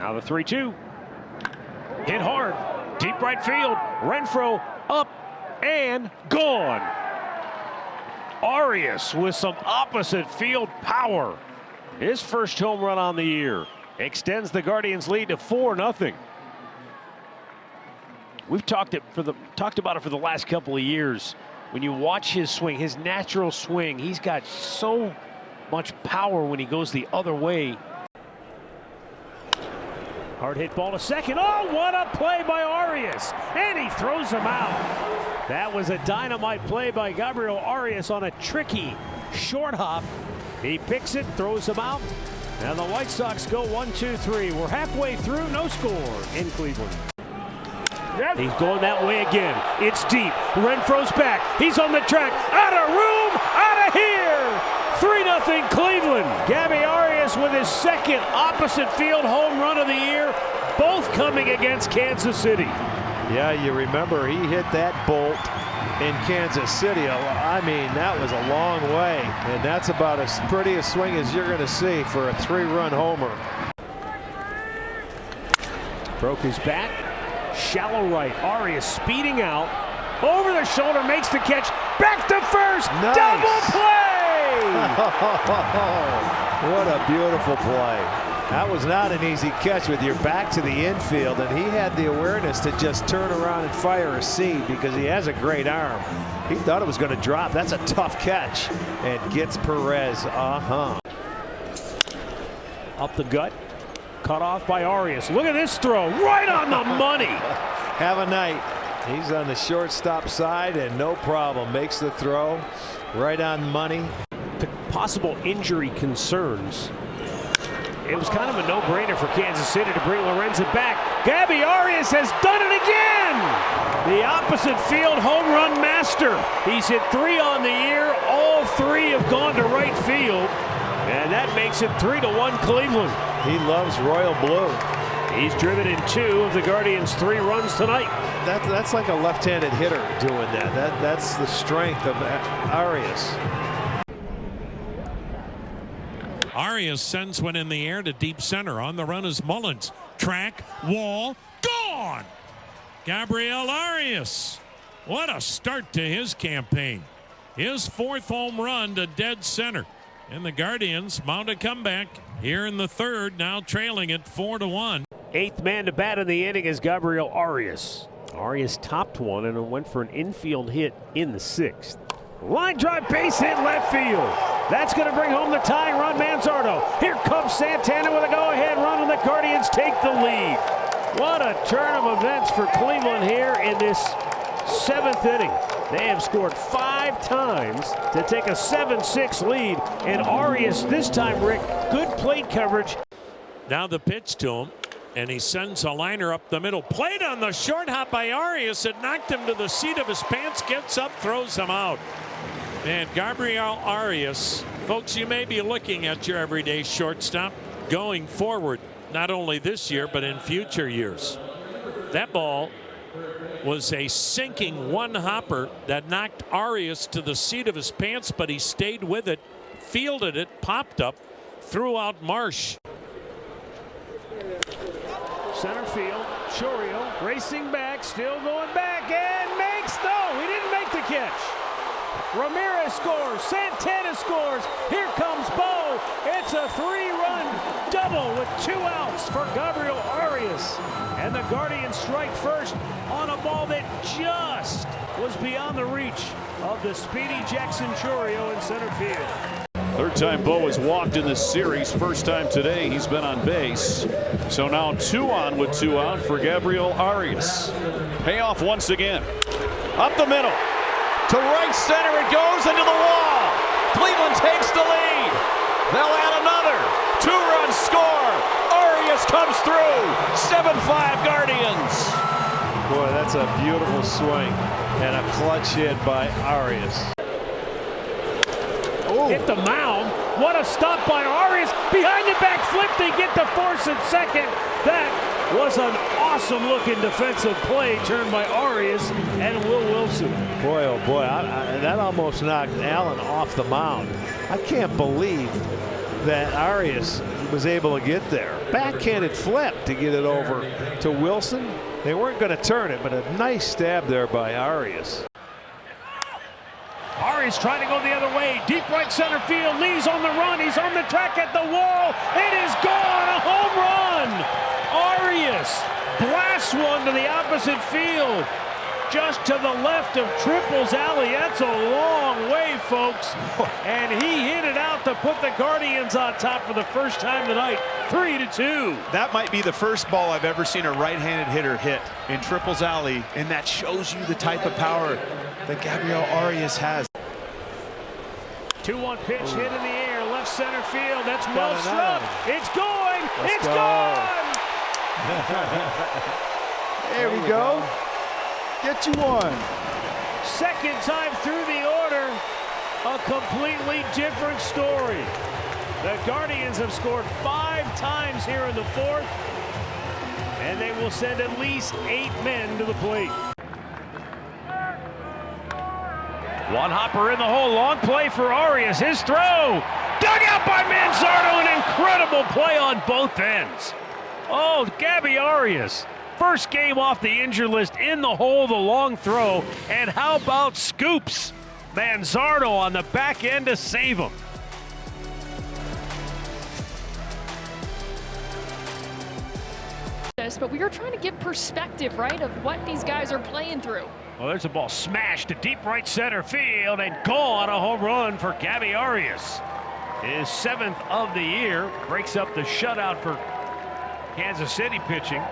Now the 3-2. Hit hard. Deep right field. Renfroe up and gone. Arias with some opposite field power. His first home run on the year. Extends the Guardians' lead to 4-0. We've talked about it for the last couple of years. When you watch his swing, his natural swing, he's got so much power when he goes the other way. Hard hit ball to second. Oh, what a play by Arias. And he throws him out. That was a dynamite play by Gabriel Arias on a tricky short hop. He picks it, throws him out. And the White Sox go 1-2-3. We're halfway through, no score in Cleveland. He's going that way again. It's deep. Renfroe's back. He's on the track. Out of room, out of here. 3-0 Cleveland. Gabby Arias with his second opposite field home run of the year, both coming against Kansas City. Yeah, you remember he hit that bolt in Kansas City. I mean, that was a long way, and that's about as pretty a swing as you're going to see for a 3-run homer. Broke his bat. Shallow right. Arias speeding out. Over the shoulder, makes the catch. Back to first. Nice. Double play! What a beautiful play. That was not an easy catch with your back to the infield, and he had the awareness to just turn around and fire a seed because he has a great arm. He thought it was going to drop. That's a tough catch, and gets Perez. Up the gut. Cut off by Arias. Look at this throw. Right on the money. Have a night. He's on the shortstop side, and no problem. Makes the throw. Right on money. Possible injury concerns. It was kind of a no-brainer for Kansas City to bring Lorenzen back. Gabby Arias has done it again! The opposite field home run master. He's hit 3 on the year. All 3 have gone to right field. And that makes it 3-1 Cleveland. He loves royal blue. He's driven in 2 of the Guardians' 3 runs tonight. That's like a left-handed hitter doing that. That's the strength of Arias. Arias sends one in the air to deep center. On the run is Mullins. Track, wall, gone! Gabriel Arias. What a start to his campaign. His 4th home run to dead center. And the Guardians mount a comeback here in the 3rd, now trailing it 4-1. 8th man to bat in the inning is Gabriel Arias. Arias topped one and went for an infield hit in the 6th. Line drive, base hit left field. That's going to bring home the tying run, Manzardo. Here comes Santana with a go-ahead run, and the Guardians take the lead. What a turn of events for Cleveland here in this 7th inning. They have scored 5 times to take a 7-6 lead. And Arias this time, Rick, good plate coverage. Now the pitch to him, and he sends a liner up the middle. Played on the short hop by Arias. It knocked him to the seat of his pants, gets up, throws him out. And Gabriel Arias, folks, you may be looking at your everyday shortstop going forward, not only this year, but in future years. That ball was a sinking one-hopper that knocked Arias to the seat of his pants, but he stayed with it, fielded it, popped up, threw out Marsh. Center field, Chourio racing back, still going back, and makes, no, he didn't make the catch. Ramirez scores, Santana scores, here comes Bo. It's a 3-run double with 2 outs for Gabriel Arias. And the Guardians strike first on a ball that just was beyond the reach of the speedy Jackson Chourio in center field. 3rd time Bo has walked in this series. 1st time today he's been on base. So now 2 on with 2 out for Gabriel Arias. Payoff once again. Up the middle. To right center it goes into the wall. Cleveland takes the lead. They'll add another 2-run score. Arias comes through. 7-5 Guardians. Boy, that's a beautiful swing and a clutch hit by Arias. Hit the mound. What a stop by Arias. Behind the back flip, they get the force at second. That was an awesome looking defensive play turned by Arias and Will Wilson. Boy, oh boy, that almost knocked Allen off the mound. I can't believe that Arias was able to get there. Backhanded flip to get it over to Wilson. They weren't going to turn it, but a nice stab there by Arias. Arias trying to go the other way. Deep right center field. Lee's on the run. He's on the track at the wall. It is gone. A home run. Arias blasts one to the opposite field. Just to the left of Triple's alley. That's a long way, folks. And he hit it out to put the Guardians on top for the first time tonight. 3-2. That might be the first ball I've ever seen a right-handed hitter hit in Triple's alley, and that shows you the type of power that Gabriel Arias has. 2-1 pitch hit in the air, left center field. That's well struck. It's going. It's gone. There we go. Get you one. Second time through the order, a completely different story. The Guardians have scored 5 times here in the fourth, and they will send at least 8 men to the plate. One hopper in the hole, long play for Arias. His throw, dug out by Manzardo, an incredible play on both ends. Oh, Gabby Arias. First game off the injured list in the hole, the long throw. And how about Scoops? Manzardo on the back end to save him. But we were trying to give perspective, right, of what these guys are playing through. Well, there's a ball smashed to deep right center field and gone. A home run for Gabby Arias. His 7th of the year. Breaks up the shutout for Kansas City pitching.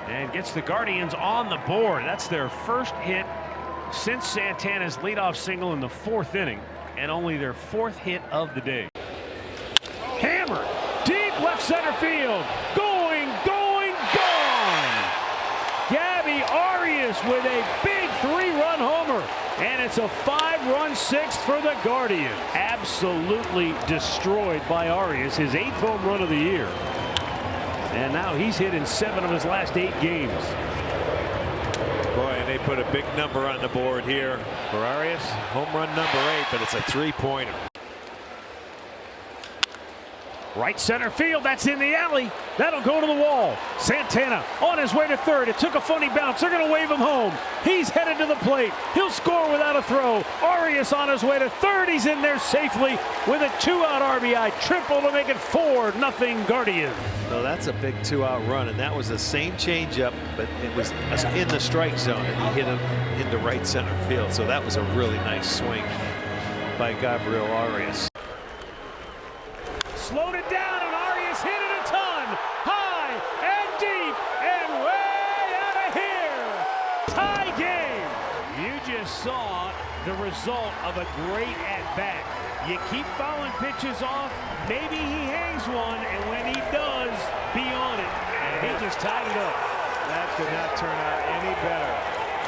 And gets the Guardians on the board. That's their first hit since Santana's leadoff single in the 4th inning, and only their 4th hit of the day. Hammer, deep left center field. Going, gone. Gabby Arias with a big 3-run homer. And it's a 5-run 6th for the Guardians. Absolutely destroyed by Arias, his 8th home run of the year. And now he's hit in 7 of his last 8 games. Boy, and they put a big number on the board here for Arias. Home run number 8, but it's a 3-pointer. Right center field, that's in the alley. That'll go to the wall. Santana on his way to third. It took a funny bounce. They're going to wave him home. He's headed to the plate. He'll score without a throw. Arias on his way to third. He's in there safely with a 2-out RBI triple to make it 4-0 Guardians. So that's a big 2-out run, and that was the same changeup, but it was in the strike zone, and he hit him into right center field. So that was a really nice swing by Gabriel Arias. Slowed it down, and Arias hit it a ton. High and deep and way out of here. Tie game. You just saw the result of a great at-bat. You keep fouling pitches off, maybe he hangs one, and when he does, be on it. And he just tied it up. That could not turn out any better.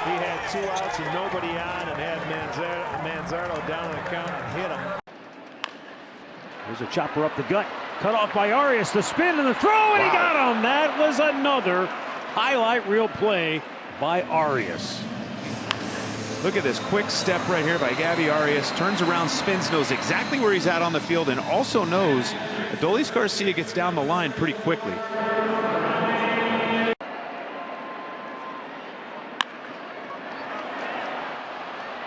He had 2 outs and nobody on, and had Manzardo down on the count and hit him. There's a chopper up the gut. Cut off by Arias. The spin and the throw, and he got him. That was another highlight reel play by Arias. Look at this quick step right here by Gabby Arias. Turns around, spins, knows exactly where he's at on the field, and also knows Adolis Garcia gets down the line pretty quickly.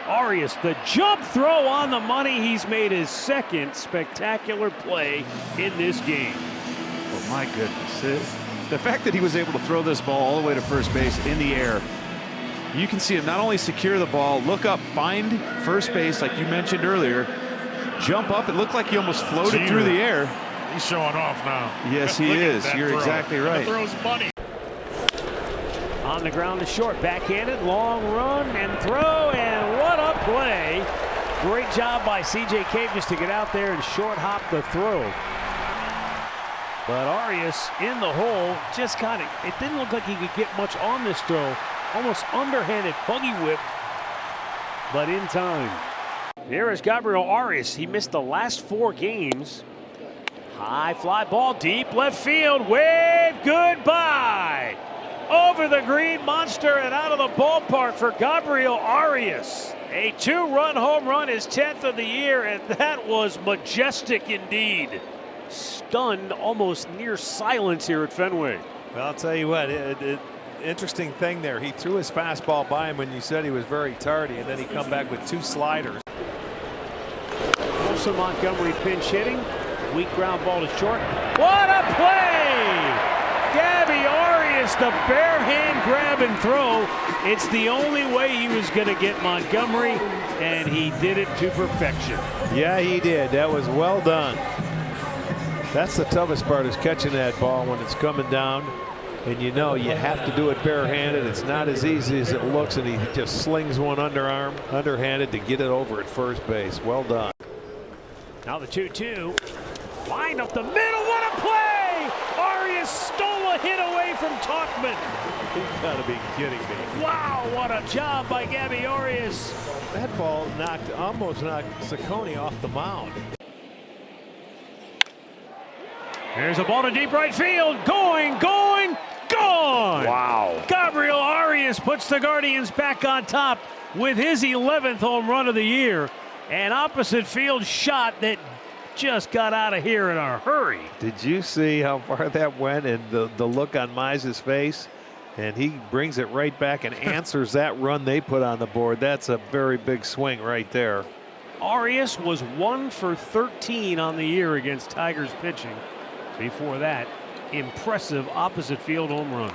Arias, the jump throw on the money. He's made his 2nd spectacular play in this game. Oh my goodness. The fact that he was able to throw this ball all the way to first base in the air, you can see him not only secure the ball, look up, find first base like you mentioned earlier, jump up. It looked like he almost floated through the air. He's showing off now. Yes, he is. You're exactly right. Throws money. On the ground to short, backhanded, long run and throw, and what a play. Great job by C.J. Cavis to get out there and short hop the throw. But Arias in the hole, just kind of, it didn't look like he could get much on this throw. Almost underhanded buggy whip, but in time. Here is Gabriel Arias. He missed the last 4 games. High fly ball, deep left field, wave goodbye. Over the green monster and out of the ballpark for Gabriel Arias. A 2-run home run, his 10th of the year, and that was majestic indeed. stunned, almost near silence here at Fenway. Well, I'll tell you what, interesting thing there. He threw his fastball by him when you said he was very tardy, and then he come back with 2 sliders. Also Montgomery pinch hitting. Weak ground ball to short. What a play! Gabby Arias, the bare hand grab and throw. It's the only way he was going to get Montgomery, and he did it to perfection. Yeah, he did. That was well done. That's the toughest part, is catching that ball when it's coming down. And you know you have to do it barehanded. It's not as easy as it looks, and he just slings one underhanded to get it over at first base. Well done. Now the 2-2. Line up the middle. What a play! Arias stole a hit away from Tauchman. You've got to be kidding me. Wow, what a job by Gabby Arias. That ball almost knocked Ciccone off the mound. There's a ball to deep right field. Going, gone! Wow. Gabriel Arias puts the Guardians back on top with his 11th home run of the year. An opposite field shot that just got out of here in a hurry. Did you see how far that went, and the look on Mize's face? And he brings it right back and answers that run they put on the board. That's a very big swing right there. Arias was 1 for 13 on the year against Tigers pitching. Before that, impressive opposite field home run.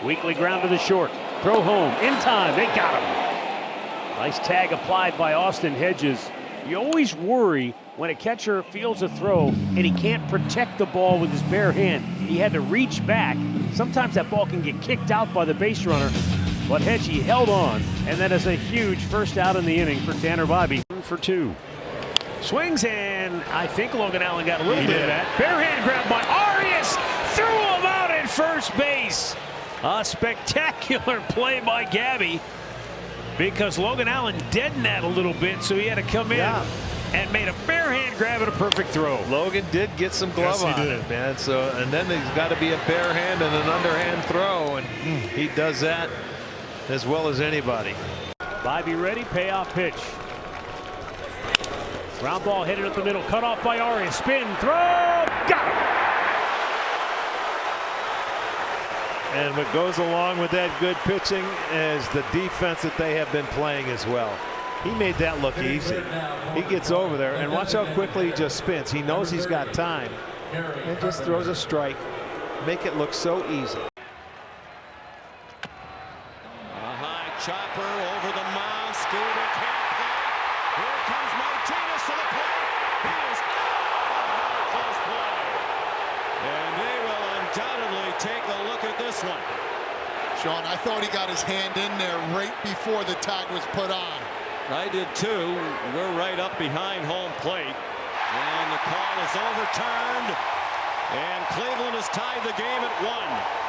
Weakly ground to the short. Throw home in time. They got him. Nice tag applied by Austin Hedges. You always worry when a catcher fields a throw and he can't protect the ball with his bare hand. He had to reach back. Sometimes that ball can get kicked out by the base runner. But Hedgie held on, and that is a huge first out in the inning for Tanner Bibee. 1 for 2. Swings, and I think Logan Allen got a little bit of that. Bare hand grab by Arias. Threw him out at first base. A spectacular play by Gabby, because Logan Allen deadened that a little bit, so he had to come in and made a bare hand grab and a perfect throw. Logan did get some glove on it, man. So, and then there's got to be a bare hand and an underhand throw, and he does that as well as anybody. Bibee ready, payoff pitch. Ground ball hit it up the middle, cut off by Arias. Spin, throw, got him. And what goes along with that good pitching is the defense that they have been playing as well. He made that look easy. He gets over there, and watch how quickly he just spins. He knows he's got time and just throws a strike. Make it look so easy. Chopper over the mound, Scooter can't play. Here comes Martinez to the plate. He is out. Close play. And they will undoubtedly take a look at this one. Sean, I thought he got his hand in there right before the tag was put on. I did too. We're right up behind home plate. And the call is overturned. And Cleveland has tied the game at 1.